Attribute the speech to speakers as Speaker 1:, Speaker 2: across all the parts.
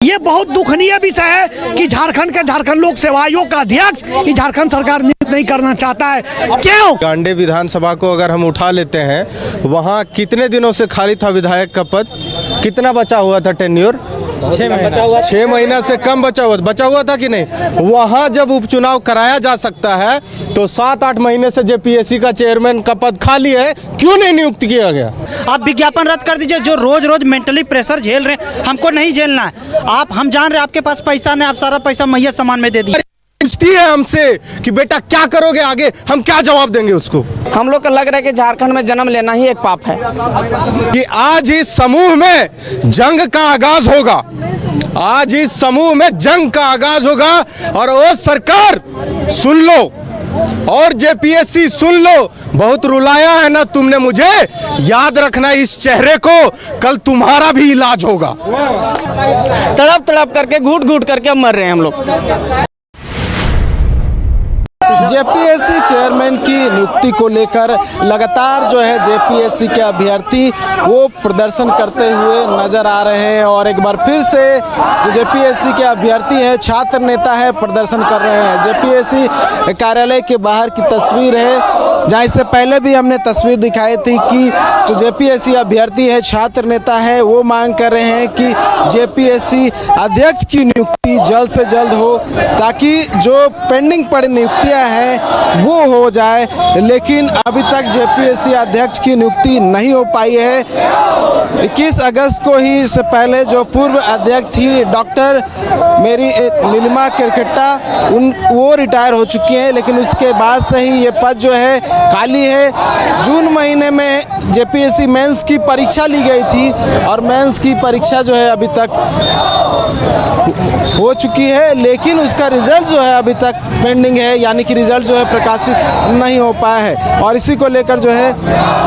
Speaker 1: ये बहुत दुखनीय विषय है कि झारखंड लोक सेवा आयोग का अध्यक्ष झारखंड सरकार नियुक्त नहीं करना चाहता है। क्यों?
Speaker 2: गांडे विधानसभा को अगर हम उठा लेते हैं, वहाँ कितने दिनों से खाली था विधायक का पद? कितना बचा हुआ था टेन्योर? 6 महीना से कम बचा हुआ था कि नहीं? वहाँ जब उपचुनाव कराया जा सकता है तो 7-8 महीने से जेपीएससी का चेयरमैन का पद खाली है, क्यों नहीं नियुक्त किया गया?
Speaker 3: आप विज्ञापन रद्द कर दीजिए। जो रोज रोज मेंटली प्रेशर झेल रहे हैं, हमको नहीं झेलना है। हम जान रहे हैं आपके पास पैसा नहीं, आप सारा पैसा मैया सामान में दे दीजिए।
Speaker 2: पूछती है हमसे कि बेटा क्या करोगे आगे, हम क्या जवाब देंगे उसको?
Speaker 4: हम लोग को लग रहा है कि झारखंड में जन्म लेना ही एक पाप है
Speaker 2: कि आज इस समूह में जंग का आगाज होगा, आज इस समूह में जंग का आगाज होगा। और वो सरकार सुन लो और जेपीएससी सुन लो, बहुत रुलाया है ना तुमने मुझे, याद रखना इस चेहरे को, कल तुम्हारा भी इलाज होगा।
Speaker 4: तड़प तड़प करके घूट घूट करके मर रहे हैं हम लोग।
Speaker 5: जेपीएससी चेयरमैन की नियुक्ति को लेकर लगातार जो है जेपीएससी के अभ्यर्थी वो प्रदर्शन करते हुए नजर आ रहे हैं। और एक बार फिर से जो जेपीएससी के अभ्यर्थी हैं, छात्र नेता है, प्रदर्शन कर रहे हैं। जेपीएससी कार्यालय के बाहर की तस्वीर है, जहाँ इससे पहले भी हमने तस्वीर दिखाई थी कि जो जेपीएससी अभ्यर्थी है, छात्र नेता है, वो मांग कर रहे हैं कि जेपीएससी अध्यक्ष की नियुक्ति जल्द से जल्द हो, ताकि जो पेंडिंग पड़ी नियुक्तियां हैं वो हो जाए। लेकिन अभी तक जेपीएससी अध्यक्ष की नियुक्ति नहीं हो पाई है। 21 अगस्त को ही इससे पहले जो पूर्व अध्यक्ष थी डॉक्टर मेरी नीलिमा किरकिट्टा, वो रिटायर हो चुकी हैं, लेकिन उसके बाद से ही ये पद जो है खाली है। जून महीने में जेपीएससी मेंस की परीक्षा ली गई थी और मेंस की परीक्षा जो है अभी तक हो चुकी है, लेकिन उसका रिजल्ट जो है अभी तक पेंडिंग है, यानी कि रिजल्ट जो है प्रकाशित नहीं हो पाया है। और इसी को लेकर जो है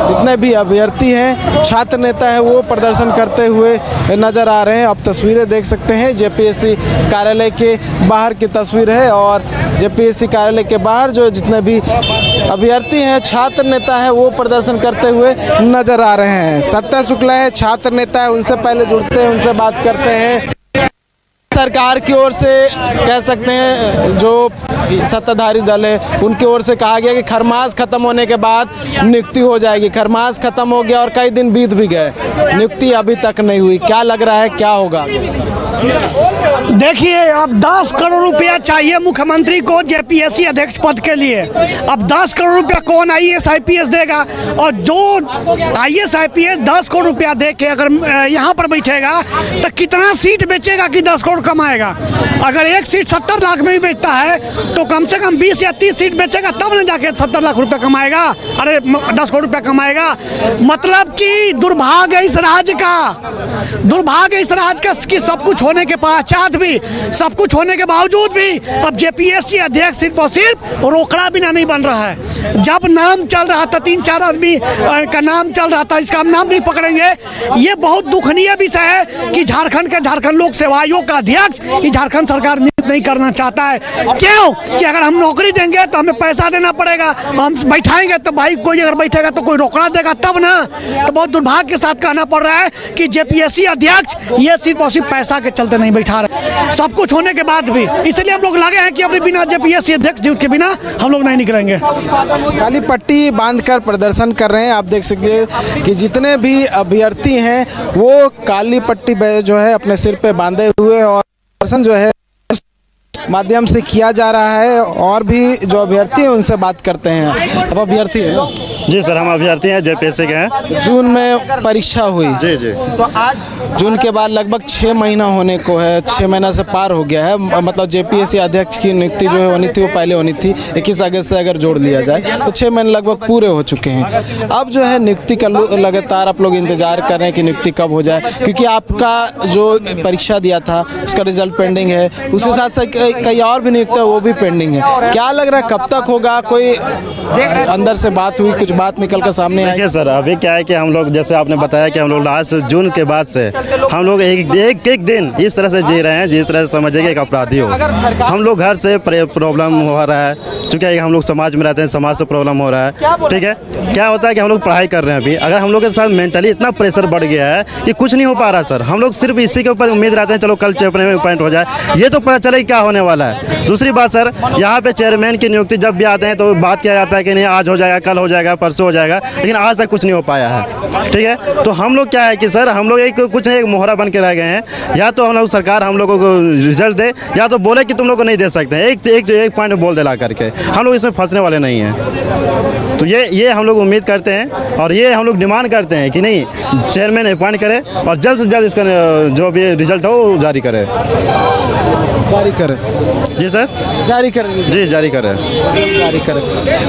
Speaker 5: जितने भी अभ्यर्थी हैं, छात्र नेता हैं, वो प्रदर्शन करते हुए नजर आ रहे हैं। आप तस्वीरें देख सकते हैं, जेपीएससी कार्यालय के बाहर की तस्वीर है। और जेपीएससी कार्यालय के बाहर जो जितने भी अभ्यर्थी हैं, छात्र नेता है, वो प्रदर्शन करते हुए नजर आ रहे हैं। सत्य शुक्ला है, छात्र नेता है, उनसे पहले जुड़ते हैं, उनसे बात करते हैं। सरकार की ओर से कह सकते हैं जो सत्ताधारी दल है, उनकी ओर से कहा गया कि खरमास खत्म होने के बाद नियुक्ति हो जाएगी। खरमास खत्म हो गया और कई दिन बीत भी गए, नियुक्ति अभी तक नहीं हुई। क्या लग रहा है, क्या होगा?
Speaker 1: देखिए, अब 10 करोड़ रुपया चाहिए मुख्यमंत्री को जेपीएससी अध्यक्ष पद के लिए। अब 10 करोड़ रुपया कौन आईएएस आईपीएस देगा? और जो आईएएस आईपीएस 10 करोड़ रुपया दे के अगर यहाँ पर बैठेगा तो कितना सीट बेचेगा कि 10 करोड़ कमाएगा? अगर एक सीट 70 लाख में भी बेचता है तो कम से कम 20 या 30 सीट बेचेगा, तब न जाके 70 लाख रुपया कमाएगा, अरे 10 करोड़ रुपया कमाएगा। मतलब कि दुर्भाग्य इस राज्य का, दुर्भाग्य इस राज्य का कि सब कुछ होने के पश्चात भी, सब कुछ होने के बावजूद भी अब जेपीएससी अध्यक्ष सिर्फ और सिर्फ रोकड़ा बिना नहीं बन रहा है। जब नाम चल रहा था, 3-4 आदमी का नाम चल रहा था, इसका हम नाम नहीं पकड़ेंगे। ये बहुत दुखनीय विषय है कि झारखंड लोक सेवा आयोग का अध्यक्ष झारखंड सरकार नियुक्त नहीं करना चाहता है। क्यों? कि अगर हम नौकरी देंगे तो हमें पैसा देना पड़ेगा, हम बैठाएंगे तो भाई कोई अगर बैठेगा तो कोई रोकड़ा देगा तब ना। तो बहुत दुर्भाग्य के साथ कहना पड़ रहा है कि जेपीएससी अध्यक्ष ये सिर्फ और सिर्फ पैसा के चलते नहीं बैठा रहे, सब कुछ होने के बाद भी। इसलिए हम लोग लगे हैं कि अपने बिना जेपीएससी अध्यक्ष नियुक्त के बिना हम लोग नहीं निकलेंगे।
Speaker 5: काली पट्टी बांधकर प्रदर्शन कर रहे हैं। आप देख सकते हैं कि जितने भी अभ्यर्थी हैं वो काली पट्टी जो है अपने सिर पे बांधे हुए, और प्रदर्शन जो है माध्यम से किया जा रहा है। और भी जो अभ्यर्थी हैं उनसे बात करते हैं। अब अभ्यर्थी हैं?
Speaker 6: जी सर, हम अभ्यर्थी हैं, जेपीएससी के हैं।
Speaker 5: जून में परीक्षा हुई,
Speaker 6: जी जी,
Speaker 5: तो आज जून के बाद लगभग 6 महीना होने को है, 6 महीना से पार हो गया है। मतलब जेपीएससी अध्यक्ष की नियुक्ति जो है होनी थी वो पहले होनी थी, 21 अगस्त से अगर जोड़ लिया जाए तो 6 महीने लगभग पूरे हो चुके हैं। अब जो है नियुक्ति का लगातार आप लोग इंतजार कर रहे हैं कि नियुक्ति कब हो जाए, क्योंकि आपका जो परीक्षा दिया था उसका रिजल्ट पेंडिंग है, उसके साथ साथ कई और भी नियुक्ति वो भी पेंडिंग है। क्या लग रहा है कब तक होगा? कोई अंदर से बात हुई कुछ कुछ बात निकल कर सामने आई?
Speaker 6: देखिए सर, अभी क्या है कि हम लोग, जैसे आपने बताया कि हम लोग लास्ट जून के बाद से हम लोग एक दिन इस तरह से जी रहे हैं जिस तरह से समझिए कि एक अपराधी हो। हम लोग घर से प्रॉब्लम हो रहा है, चूँकि हम लोग समाज में रहते हैं, समाज से प्रॉब्लम हो रहा है। ठीक है, क्या होता है कि हम लोग पढ़ाई कर रहे हैं अभी, अगर हम लोग के साथ मेंटली इतना प्रेशर बढ़ गया है कि कुछ नहीं हो पा रहा सर। हम लोग सिर्फ इसी के ऊपर उम्मीद रहते हैं चलो कल अपने में पॉइंट हो जाए, ये तो पता चले क्या होने वाला है। दूसरी बात सर, यहाँ पे चेयरमैन की नियुक्ति जब भी आते हैं तो बात किया जाता है कि नहीं आज हो जाएगा, कल हो जाएगा, परसों हो जाएगा, लेकिन आज तक कुछ नहीं हो पाया है। ठीक है, तो हम लोग क्या है कि सर हम लोग कुछ नहीं, एक मोहरा बन के रह गए हैं। या तो हम लोग सरकार हम लोगों को रिजल्ट दे, या तो बोले कि तुम लोग को नहीं दे सकते, एक पॉइंट बोल दे ला करके। हम लोग इसमें फंसने वाले नहीं हैं। तो ये हम लोग उम्मीद करते हैं और ये हम लोग डिमांड करते हैं कि नहीं, चेयरमैन अपॉइंट करे और जल्द से जल्द इसका जो भी रिजल्ट हो जारी करे।
Speaker 5: जारी करें?
Speaker 6: जी सर,
Speaker 5: जारी करें?
Speaker 6: जी जारी करें।
Speaker 5: जारी करें।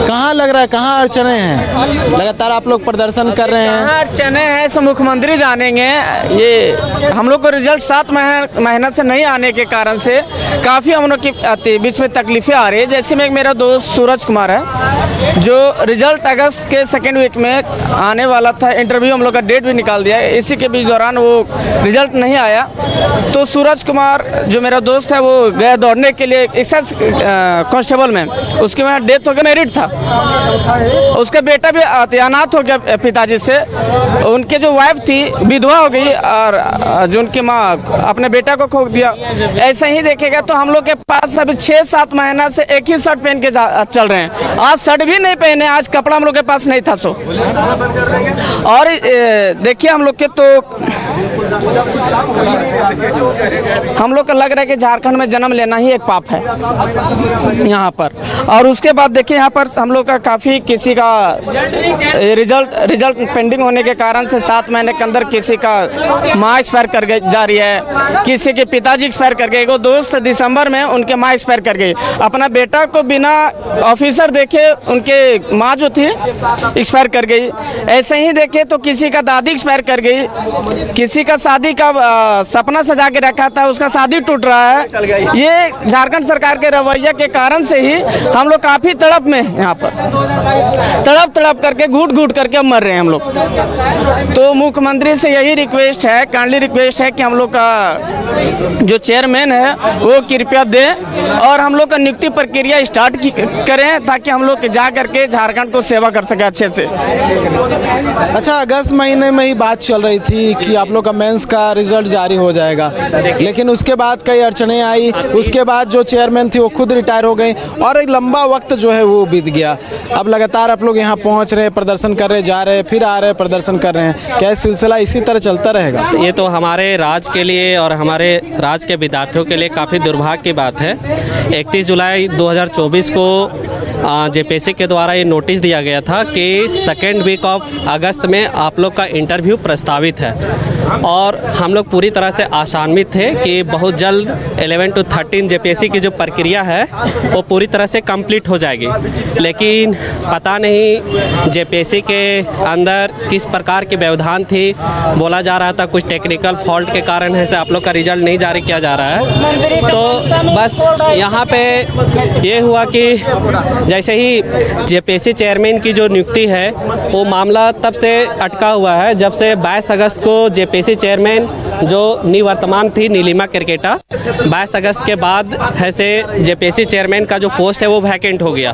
Speaker 5: कहाँ लग रहा है, कहाँ अड़चने हैं? लगातार आप लोग प्रदर्शन कर रहे हैं।
Speaker 4: कहाँ अड़चने हैं सो मुख्यमंत्री जानेंगे। ये हम लोग को रिजल्ट 7 महीना से नहीं आने के कारण से काफ़ी हम लोग के बीच में तकलीफें आ रही है। जैसे में मेरा दोस्त सूरज कुमार है, जो रिजल्ट अगस्त के सेकेंड वीक में आने वाला था, इंटरव्यू हम लोग का डेट भी निकाल दिया है, इसी के बीच दौरान वो रिजल्ट नहीं आया। तो सूरज कुमार जो मेरा दोस्त है वो गया दौड़ने के लिए एक्साइज कांस्टेबल में, उसके वहाँ डेथ हो गया, मैरिड था। उसका बेटा भी अनाथ हो गया पिताजी से, उनके जो वाइफ थी विधवा हो गई और जो उनकी माँ अपने बेटा को खो दिया। ऐसे ही देखेगा तो हम लोग के पास अभी 6-7 महीना से एक ही शर्ट पहन के चल रहे हैं। आज शर्ट भी नहीं पहने, आज कपड़ा हम लोग के पास नहीं था। सो और देखिए हम लोग के तो हम लोग को लग रहा है कि झारखंड में जन्म लेना ही एक पाप है यहाँ पर। और उसके बाद देखिए यहाँ पर हम लोग का काफ़ी किसी का रिजल्ट पेंडिंग होने के कारण से 7 महीने के अंदर किसी का माँ एक्सपायर कर गई जा रही है, किसी के पिताजी एक्सपायर कर गए। एक दोस्त दिसंबर में उनके माँ एक्सपायर कर गई, अपना बेटा को बिना ऑफिसर देखे उनके माँ जो थी एक्सपायर कर गई। ऐसे ही देखे तो किसी का दादी एक्सपायर कर गई, किसी का शादी का सपना सजा के रखा था उसका शादी टूट रहा है। ये झारखंड सरकार के रवैया के कारण से ही हम लोग काफ़ी तड़प में यहाँ पर तड़प करके घूट करके मर रहे हैं हम लोग। तो मुख्यमंत्री से यही रिक्वेस्ट है, काइंडली रिक्वेस्ट है कि हम लोग का जो चेयरमैन है वो कृपया दें और हम लोग का नियुक्ति प्रक्रिया स्टार्ट करें ताकि हम लोग जा करके झारखंड को सेवा कर सके अच्छे से।
Speaker 5: अच्छा, अगस्त महीने में ही बात चल रही थी कि आप लोग का मेंस का रिजल्ट जारी हो जाएगा, लेकिन उसके बाद कई अड़चने आई। उसके बाद जो चेयरमैन थी वो खुद रिटायर हो गई और एक लंबा वक्त जो है वो बीत गया। अब लगातार आप लोग यहाँ पहुँच रहे, प्रदर्शन कर रहे, जा रहे, फिर आ रहे, प्रदर्शन कर रहे हैं। क्या सिलसिला इसी तरह चलता रहेगा?
Speaker 7: ये तो हमारे राज्य के लिए और हमारे राज्य के विद्यार्थियों के लिए काफ़ी दुर्भाग्य की बात है। 31 जुलाई 2024 को जेपीएससी के द्वारा ये नोटिस दिया गया था कि सेकेंड वीक ऑफ अगस्त में आप लोग का इंटरव्यू प्रस्तावित है और हम लोग पूरी तरह से आशान्वित थे कि बहुत जल्द 11 to 13 जेपीएससी की जो प्रक्रिया है वो पूरी तरह से कंप्लीट हो जाएगी। लेकिन पता नहीं जेपीएससी के अंदर किस प्रकार की व्यवधान थी। बोला जा रहा था कुछ टेक्निकल फॉल्ट के कारण है से आप लोग का रिजल्ट नहीं जारी किया जा रहा है। तो बस यहाँ पे ये हुआ कि जैसे ही जेपीएससी चेयरमैन की जो नियुक्ति है वो मामला तब से अटका हुआ है जब से 22 अगस्त को जेपीएससी चेयरमैन जो निवर्तमान थी नीलिमा केरकेटा, 22 अगस्त के बाद है से जेपीएससी चेयरमैन का जो पोस्ट है वो वैकेंट हो गया।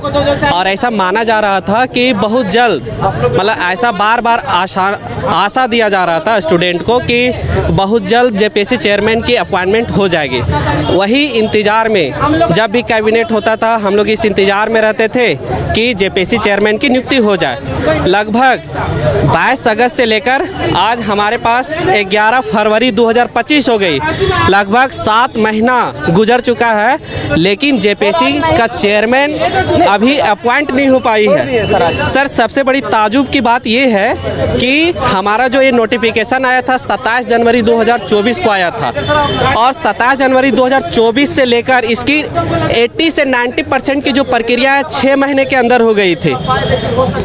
Speaker 7: और ऐसा माना जा रहा था कि बहुत जल्द, मतलब ऐसा बार बार आशा दिया जा रहा था स्टूडेंट को कि बहुत जल्द जेपीएससी चेयरमैन की अपॉइंटमेंट हो जाएगी। वही इंतज़ार में जब भी कैबिनेट होता था हम लोग इस इंतज़ार में रहते थे कि जेपीएससी चेयरमैन की नियुक्ति हो जाए। लगभग 22 अगस्त से लेकर आज हमारे पास 11 फरवरी 2025 हो गई, लगभग 7 महीना गुजर चुका है, लेकिन जेपीएससी का चेयरमैन अभी अपॉइंट नहीं हो पाई है। सर, सबसे बड़ी ताजुब की बात यह है कि हमारा जो ये नोटिफिकेशन आया था 27 जनवरी 2024 को आया था और 27 जनवरी 2024 से लेकर इसकी 80 से 90% की जो प्रक्रिया है 6 महीने के अंदर हो गई थी।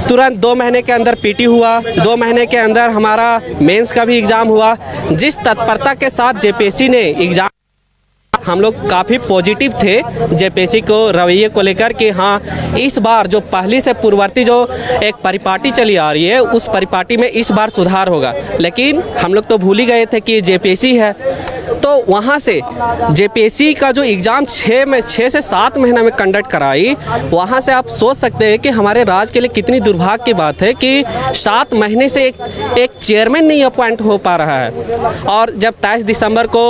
Speaker 7: तुरंत 2 महीने के अंदर पीटी हुआ, 2 महीने के अंदर हमारा मेंस का भी एग्ज़ाम हुआ। जिस तत्परता के साथ जेपीएससी ने एग्ज़ाम हम लोग काफ़ी पॉजिटिव थे जेपीएससी को रवैये को लेकर कि हाँ इस बार जो पहली से पूर्ववर्ती जो एक परिपाटी चली आ रही है उस परिपाटी में इस बार सुधार होगा। लेकिन हम लोग तो भूल ही गए थे कि जेपीएससी है, तो वहाँ से जेपीएससी का जो एग्ज़ाम 6 से 7 महीना में कंडक्ट कराई, वहाँ से आप सोच सकते हैं कि हमारे राज्य के लिए कितनी दुर्भाग्य की बात है कि 7 महीने से एक चेयरमैन नहीं अपॉइंट हो पा रहा है। और जब 23 दिसंबर को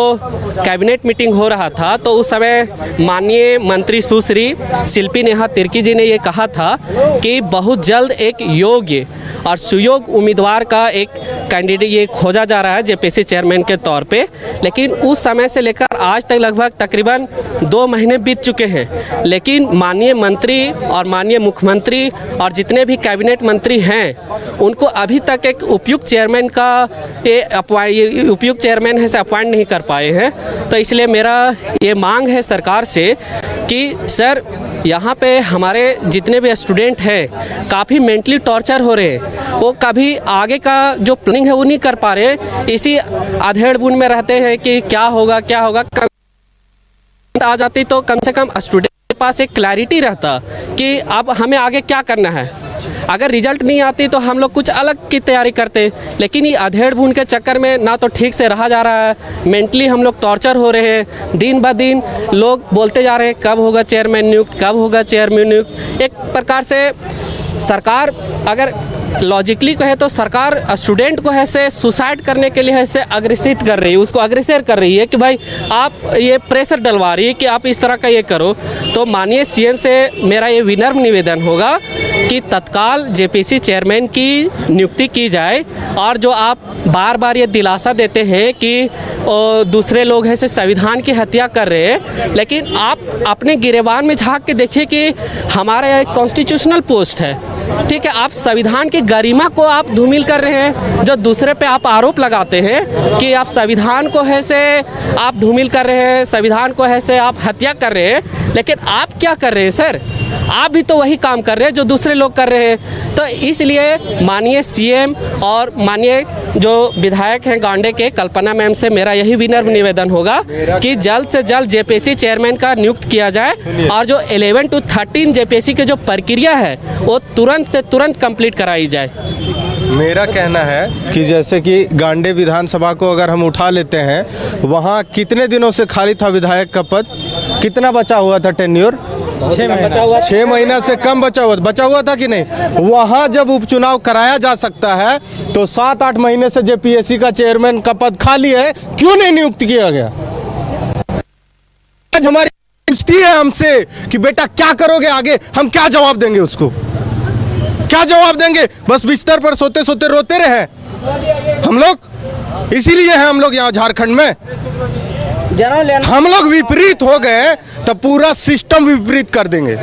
Speaker 7: कैबिनेट मीटिंग हो रहा था तो उस समय माननीय मंत्री सुश्री शिल्पी नेहा तिर्की जी ने ये कहा था कि बहुत जल्द एक योग्य और सुयोग्य उम्मीदवार का एक कैंडिडेट ये खोजा जा रहा है जेपीएससी चेयरमैन के तौर पे। लेकिन उस समय से लेकर आज तक लगभग तकरीबन 2 महीने बीत चुके हैं, लेकिन माननीय मंत्री और माननीय मुख्यमंत्री और जितने भी कैबिनेट मंत्री हैं उनको अभी तक एक उपयुक्त चेयरमैन का उपयुक्त चेयरमैन है से अपॉइंट नहीं कर पाए हैं। तो इसलिए मेरा ये मांग है सरकार से कि सर यहाँ पे हमारे जितने भी स्टूडेंट हैं काफ़ी मेंटली टॉर्चर हो रहे हैं, वो कभी आगे का जो प्लानिंग है वो नहीं कर पा रहे, इसी अधेड़ बुन में रहते हैं कि क्या होगा। आ जाती तो कम से कम स्टूडेंट के पास एक क्लैरिटी रहता कि अब हमें आगे क्या करना है। अगर रिजल्ट नहीं आती तो हम लोग कुछ अलग की तैयारी करते, लेकिन ये अधेड़ बुन के चक्कर में ना तो ठीक से रहा जा रहा है, मेंटली हम लोग टॉर्चर हो रहे हैं। दिन ब दिन लोग बोलते जा रहे हैं कब होगा चेयरमैन नियुक्त, कब होगा चेयरमैन नियुक्त। एक प्रकार से सरकार अगर लॉजिकली कहे तो सरकार स्टूडेंट को ऐसे सुसाइड करने के लिए ऐसे अग्रेसित कर रही है, उसको अग्रेसर कर रही है कि भाई आप ये प्रेशर डलवा रही है कि आप इस तरह का ये करो। तो माननीय सीएम से मेरा ये विनम्र निवेदन होगा कि तत्काल जेपीएससी चेयरमैन की नियुक्ति की जाए। और जो आप बार बार ये दिलासा देते हैं कि दूसरे लोग ऐसे संविधान की हत्या कर रहे हैं, लेकिन आप अपने गिरेबान में झांक के देखिए कि हमारा एक कॉन्स्टिट्यूशनल पोस्ट है, ठीक है। आप संविधान की गरिमा को आप धूमिल कर रहे हैं। जो दूसरे पे आप आरोप लगाते हैं कि आप संविधान को ऐसे आप धूमिल कर रहे हैं, संविधान को ऐसे आप हत्या कर रहे हैं, लेकिन आप क्या कर रहे हैं सर? आप भी तो वही काम कर रहे हैं जो दूसरे लोग कर रहे हैं। तो इसलिए माननीय सीएम और माननीय जो विधायक हैं गांडे के कल्पना मैम से मेरा यही विनम्र निवेदन होगा कि जल्द से जल्द जेपीएससी चेयरमैन का नियुक्त किया जाए और जो 11 to 13 जेपीएससी की जो प्रक्रिया है वो तुरंत से तुरंत कंप्लीट कराई जाए।
Speaker 2: मेरा कहना है कि जैसे कि गांडे विधानसभा को अगर हम उठा लेते हैं, वहाँ कितने दिनों से खाली था विधायक का पद, कितना बचा हुआ था टेन्योर? 6 महीना से कम बचा हुआ था कि नहीं? वहाँ जब उपचुनाव कराया जा सकता है तो 7-8 महीने से जेपीएससी का चेयरमैन का पद खाली है, क्यों नहीं नियुक्त किया गया? आज हमारी पूछती है हमसे कि बेटा क्या करोगे आगे, हम क्या जवाब देंगे उसको? क्या जवाब देंगे? बस बिस्तर पर सोते सोते रोते रहे हम लोग। इसीलिए है हम लोग यहाँ झारखंड में, हम लोग विपरीत हो गए तो पूरा सिस्टम विपरीत कर देंगे।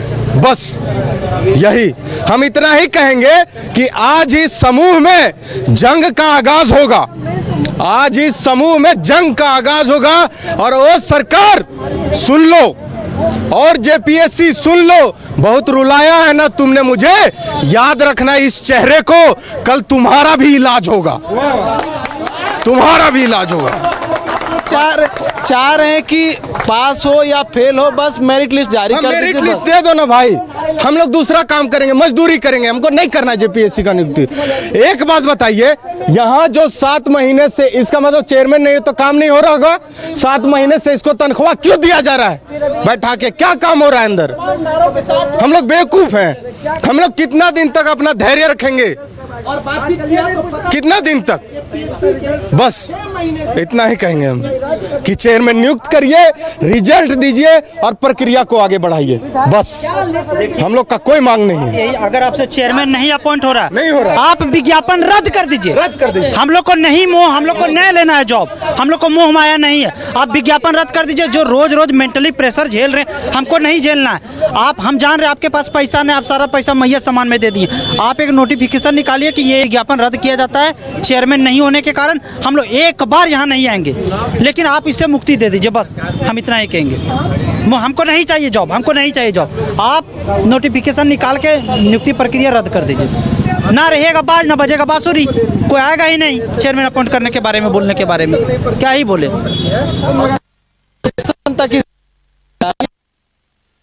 Speaker 2: बस यही हम इतना ही कहेंगे कि आज इस समूह में जंग का आगाज होगा, आज इस समूह में जंग का आगाज होगा। और वो सरकार सुन लो और जेपीएससी सुन लो, बहुत रुलाया है ना तुमने मुझे, याद रखना इस चेहरे को, कल तुम्हारा भी इलाज होगा, तुम्हारा भी इलाज होगा।
Speaker 5: चाह रहे हैं कि पास हो या फेल हो, बस मेरिट लिस्ट जारी कर दीजिए।
Speaker 2: मेरिट लिस्ट दे दो ना भाई, हम लोग दूसरा काम करेंगे, मजदूरी करेंगे, हमको नहीं करना जेपीएससी का नियुक्ति। एक बात बताइए, यहाँ जो 7 महीने से, इसका मतलब चेयरमैन नहीं है तो काम नहीं हो रहा होगा? 7 महीने से इसको तनख्वाह क्यों दिया जा रहा है बैठा के? क्या काम हो रहा है अंदर? हम लोग बेवकूफ हैं? हम लोग कितना दिन तक अपना धैर्य रखेंगे? कितना दिन तक? बस इतना ही कहेंगे हम कि चेयरमैन नियुक्त करिए, रिजल्ट दीजिए और प्रक्रिया को आगे बढ़ाइए। बस हम लोग का कोई मांग नहीं है।
Speaker 3: अगर आपसे चेयरमैन नहीं अपॉइंट हो रहा,
Speaker 2: नहीं हो रहा,
Speaker 3: आप विज्ञापन रद्द कर दीजिए,
Speaker 2: रद्द कर दीजिए।
Speaker 3: हम लोग को नहीं मोह, हम लोग को नहीं लेना है जॉब, हम लोग को मोह माया नहीं है। आप विज्ञापन रद्द कर दीजिए। जो रोज रोज मेंटली प्रेशर झेल रहे हैं, हमको नहीं झेलना है। हम जान रहे हैं आपके पास पैसा नहीं, आप सारा पैसा मैया सामान में दे दिए। आप एक नोटिफिकेशन निकालिए कि ये विज्ञापन रद्द किया जाता है चेयरमैन नहीं होने के कारण, हम लोग एक बार यहाँ नहीं आएंगे, लेकिन आप इससे मुक्ति दे दीजिए। बस हम इतना ही कहेंगे, हमको नहीं चाहिए जॉब, हमको नहीं चाहिए जॉब। आप नोटिफिकेशन निकाल के नियुक्ति प्रक्रिया रद्द कर दीजिए। ना रहेगा बाज, ना बजेगा बांसुरी, कोई आएगा ही नहीं चेयरमैन अपॉइंट करने के बारे में, बोलने के बारे में क्या ही बोले।
Speaker 5: जनता की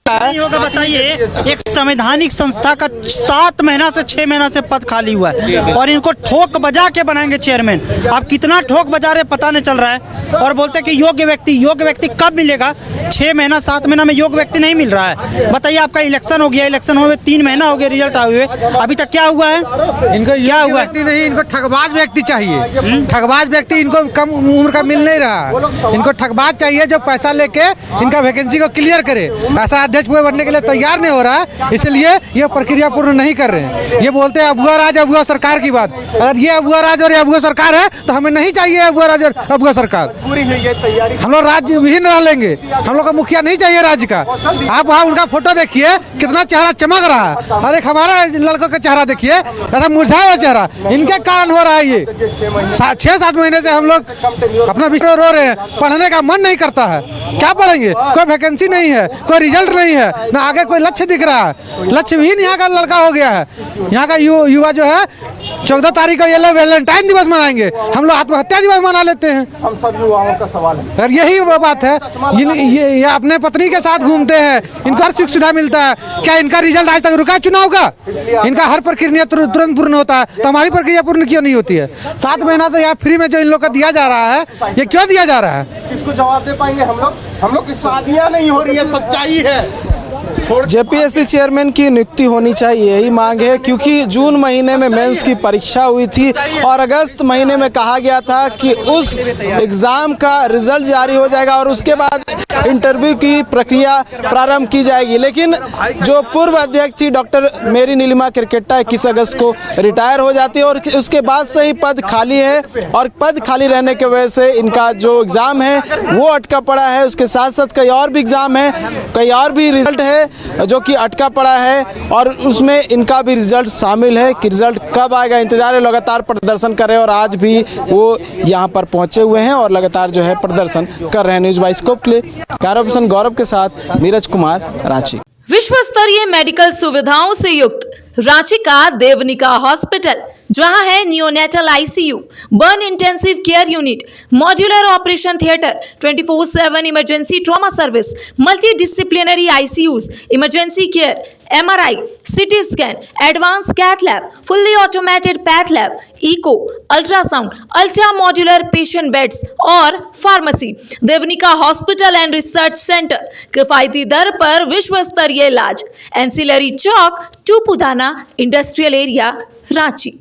Speaker 3: नहीं होगा बताइए। एक संवैधानिक संस्था का 7 महीना से 6 महीना से पद खाली हुआ है और इनको ठोक बजा के बनाएंगे चेयरमैन। अब कितना ठोक बजा रहे पता नहीं चल रहा है और बोलते हैं कि योग्य व्यक्ति कब मिलेगा? 6 महीना 7 महीना में योग्य व्यक्ति नहीं मिल रहा है। बताइए, आपका इलेक्शन हो गया, इलेक्शन हुए 3 महीना हो गया, रिजल्ट आए हुए अभी तक क्या हुआ है?
Speaker 8: इनको
Speaker 3: क्या हुआ?
Speaker 8: व्यक्ति नहीं, इनको ठगबाज व्यक्ति चाहिए। ठगबाज व्यक्ति इनको कम उम्र का मिल नहीं रहा। इनको ठगबाज चाहिए जो पैसा लेके इनका वैकेंसी को क्लियर करे। ऐसा अध्यक्ष बनने के लिए तैयार नहीं हो रहा है, इसलिए ये प्रक्रिया पूर्ण नहीं कर रहे हैं। ये बोलते हैं अबुआ राज अबुआ सरकार की बात। अगर ये अबुआ राज और अबुआ सरकार है तो हमें नहीं चाहिए अबुआ राज और अबुआ सरकार। हम लोग राज्य विहीन रह लेंगे। हम लोग का मुखिया नहीं चाहिए राज्य का। आप वहाँ उनका फोटो देखिए, कितना चेहरा चमक रहा है, और एक हमारा लड़कों का चेहरा देखिए, ऐसा मुरझाया हुआ चेहरा। इनके कारण हो रहा है ये। 6-7 महीने से हम लोग अपना विषय रो रहे हैं, पढ़ने का मन नहीं करता है। क्या पढ़ेंगे? कोई वैकेंसी नहीं है, कोई रिजल्ट नहीं है, ना आगे कोई लक्ष्य दिख रहा है। लक्ष्य विहीन यहाँ का लड़का हो गया है। यहाँ का युवा जो है 14 तारीख को ये लोग वैलेंटाइन दिवस मनाएंगे, हम लोग आत्महत्या दिवस मना लेते हैं। हम सब युवाओं का सवाल है। और यही बात है, ये अपने पत्नी के साथ घूमते हैं, इनको हर सुख सुविधा मिलता है। क्या इनका रिजल्ट आज तक रुका है चुनाव का? इनका हर प्रक्रिया तुरंत पूर्ण होता है, तो हमारी प्रक्रिया पूर्ण क्यों नहीं होती है? 7 महीना से यहाँ फ्री में जो इन लोग को दिया जा रहा है, ये क्यों दिया जा रहा है?
Speaker 2: इसको जवाब दे पाएंगे हम लोग की शादियां नहीं हो रही है, सच्चाई है।
Speaker 5: जेपीएससी चेयरमैन की नियुक्ति होनी चाहिए, यही मांग है, क्योंकि जून महीने में मेंस की परीक्षा हुई थी और अगस्त महीने में कहा गया था कि उस एग्ज़ाम का रिजल्ट जारी हो जाएगा और उसके बाद इंटरव्यू की प्रक्रिया प्रारंभ की जाएगी। लेकिन जो पूर्व अध्यक्ष थी डॉक्टर मेरी नीलिमा क्रिकेटा 21 अगस्त को रिटायर हो जाती है और उसके बाद से ही पद खाली है और पद खाली रहने की वजह से इनका जो एग्ज़ाम है वो अटका पड़ा है। उसके साथ साथ कई और भी एग्ज़ाम है, कई और भी रिजल्ट है जो कि अटका पड़ा है और उसमें इनका भी रिजल्ट शामिल है कि रिजल्ट कब आएगा इंतजार है। लगातार प्रदर्शन कर रहे हैं और आज भी वो यहाँ पर पहुँचे हुए हैं और लगातार जो है प्रदर्शन कर रहे हैं। न्यूज़ बाइस्कोप के लिए कैमरा पर्सन गौरव के साथ नीरज कुमार, रांची।
Speaker 9: विश्व स्तरीय मेडिकल सुविधाओं से युक्त रांची का देवनिका हॉस्पिटल, जहां है neonatal ICU, burn intensive care unit, modular operation theatre, 24/7 emergency trauma service, multi disciplinary ICUs, emergency care, MRI, CT scan, advance cath lab, fully automated path lab, echo, ultrasound, ultra modular patient beds और pharmacy. Devnika hospital and research centre, किफायती दर पर विश्व स्तरीय इलाज, ancillary Chowk, Tupudana industrial area, Ranchi.